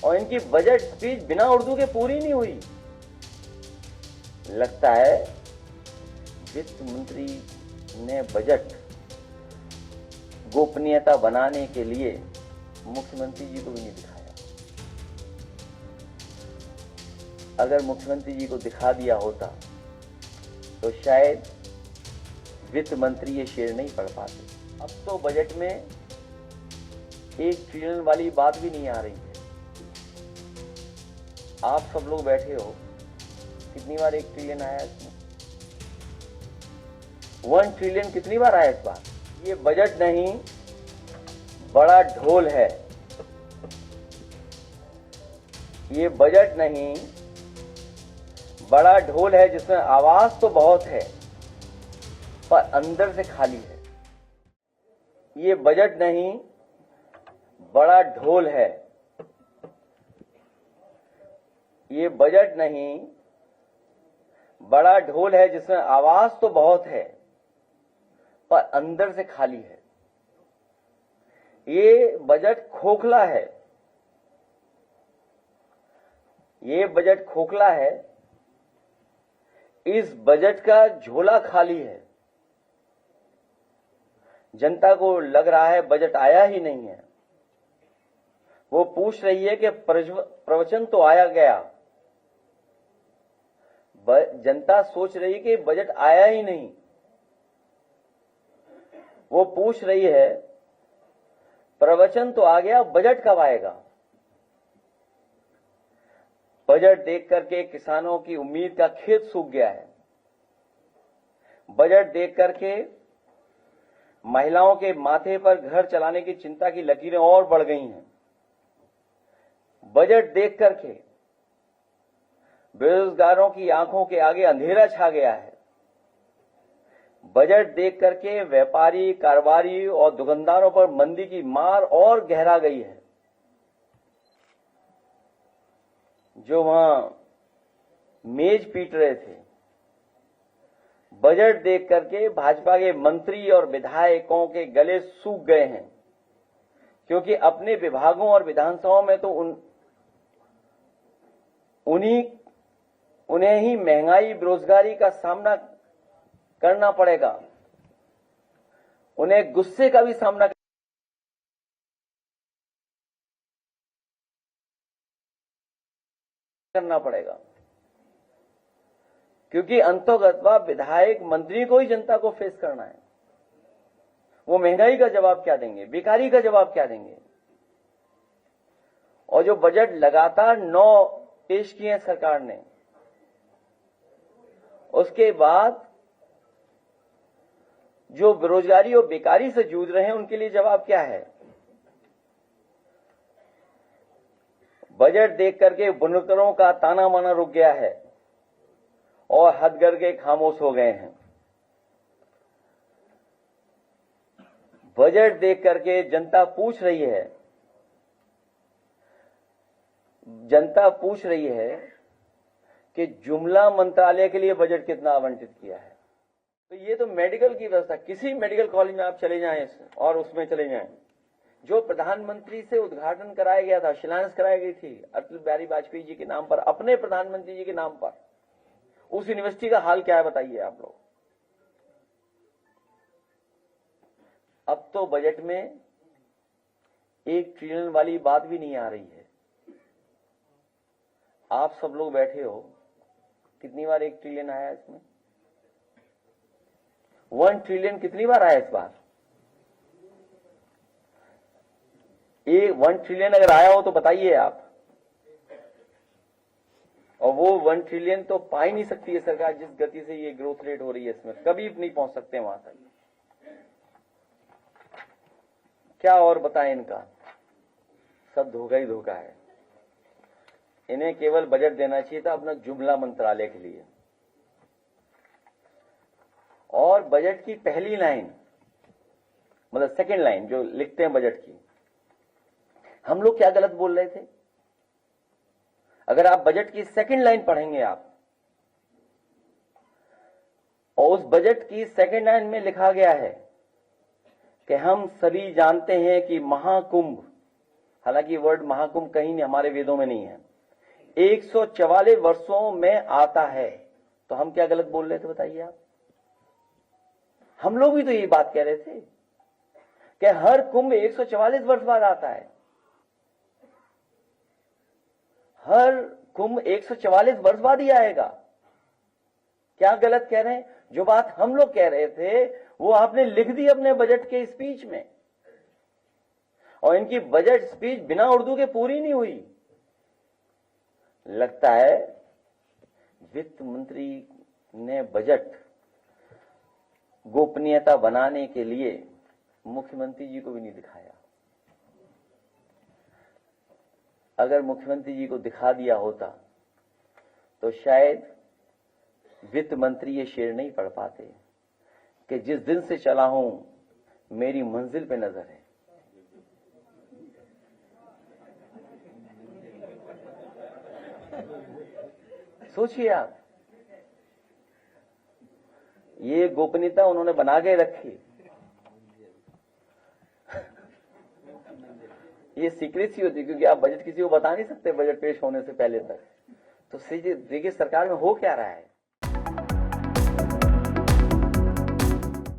और इनकी budget speech बिना उर्दू के पूरी नहीं हुई। लगता है वित्त मंत्री ने बजट गोपनीयता बनाने के लिए मुख्यमंत्री जी को भी नहीं दिखाया। अगर मुख्यमंत्री जी को दिखा दिया होता तो शायद वित्त मंत्री ये शेर नहीं पढ़ पाते। अब तो बजट में 1 ट्रिलियन वाली बात भी नहीं आ रही है। आप सब लोग बैठे हो, कितनी बार 1 ट्रिलियन आया इसमें? 1 ट्रिलियन कितनी बार आया इस बार? ये बजट नहीं, बड़ा ढोल है। ये बजट नहीं, बड़ा ढोल है जिसमें आवाज तो बहुत है पर अंदर से खाली है। ये बजट नहीं, बड़ा ढोल है। ये बजट नहीं, बड़ा ढोल है जिसमें आवाज तो बहुत है पर अंदर से खाली है। ये बजट खोखला है। ये बजट खोखला है। इस बजट का झोला खाली है। जनता को लग रहा है बजट आया ही नहीं है। वो पूछ रही है कि प्रवचन तो आया गया। जनता सोच रही है कि बजट आया ही नहीं। वो पूछ रही है प्रवचन तो आ गया, बजट कब आएगा? बजट देख करके किसानों की उम्मीद का खेत सूख गया है। बजट देख करके महिलाओं के माथे पर घर चलाने की चिंता की लकीरें और बढ़ गई हैं। बजट देख करके बेरोजगारों की आंखों के आगे अंधेरा छा गया है। बजट देख करके व्यापारी, कारोबारी और दुकानदारों पर मंदी की मार और गहरा गई है। जो वहां मेज पीट रहे थे, बजट देख करके भाजपा के मंत्री और विधायकों के गले सूख गए हैं, क्योंकि अपने विभागों और विधानसभाओं में तो उन्हें ही महंगाई, बेरोजगारी का सामना करना पड़ेगा। उन्हें गुस्से का भी सामना करना पड़ेगा, क्योंकि अंतोगत्वा विधायक, मंत्री को ही जनता को फेस करना है। वो महंगाई का जवाब क्या देंगे? बेकारी का जवाब क्या देंगे? और जो बजट लगातार 9 पेश किए हैं सरकार ने, उसके बाद जो बेरोजगारी और बेकारी से जूझ रहे हैं उनके लिए जवाब क्या है? बजट देख करके बुनकरों का ताना माना रुक गया है और हथकरघे खामोश हो गए हैं। बजट देख करके जनता पूछ रही है कि जुमला मंत्रालय के लिए बजट कितना आवंटित किया है। तो ये तो मेडिकल की व्यवस्था, किसी मेडिकल कॉलेज में आप चले जाएं और उसमें चले जाएं, जो प्रधानमंत्री से उद्घाटन कराया गया था, शिलान्यास कराई गई थी अटल बिहारी वाजपेयी जी के नाम पर, अपने प्रधानमंत्री जी के नाम पर, उस यूनिवर्सिटी का हाल क्या है बताइए आप लोग। अब तो बजट में 1 ट्रिलियन वाली बात भी नहीं आ रही है। आप सब लोग बैठे हो, कितनी बार 1 ट्रिलियन आया इसमें? 1 ट्रिलियन कितनी बार आया इस बार? 1 ट्रिलियन अगर आया हो तो बताइए आप। और वो 1 ट्रिलियन तो पा ही नहीं सकती है सरकार, जिस गति से ये ग्रोथ रेट हो रही है इसमें, कभी नहीं पहुंच सकते वहां तक। क्या और बताएं इनका? सब धोखा ही धोखा है। इन्हें केवल बजट देना चाहिए था अपना जुमला मंत्रालय के लिए। और बजट की पहली लाइन, मतलब सेकंड लाइन जो लिखते हैं बजट की, हम लोग क्या गलत बोल रहे थे? अगर आप बजट की सेकंड लाइन पढ़ेंगे आप, और उस बजट की सेकंड लाइन में लिखा गया है कि हम सभी जानते हैं कि महाकुंभ हालांकि ये वर्ड महाकुंभ कहीं नहीं हमारे वेदों में नहीं है, 144 वर्षों में आता है। तो हम क्या गलत बोल रहे थे बताइए आप? हम लोग भी तो ये बात कह रहे थे कि हर कुंभ 144 वर्ष बाद आता है। हर कुंभ 144 वर्ष बाद ही आएगा। क्या गलत कह रहे हैं? जो बात हम लोग कह रहे थे वो आपने लिख दी अपने बजट के स्पीच में, और इनकी बजट स्पीच बिना उर्दू के पूरी नहीं हुई। लगता है वित्त मंत्री ने बजट गोपनीयता बनाने के लिए मुख्यमंत्री जी को भी नहीं दिखाया। अगर मुख्यमंत्री जी को दिखा दिया होता तो शायद वित्त मंत्री ये शेर नहीं पढ़ पाते कि जिस दिन से चला हूं मेरी मंजिल पे नजर है। सोचिए आप, ये गोपनीयता उन्होंने बना के रखी। ये सीक्रेसी होती है, क्योंकि आप बजट किसी को बता नहीं सकते बजट पेश होने से पहले तक। तो देखिए सरकार में हो क्या रहा है।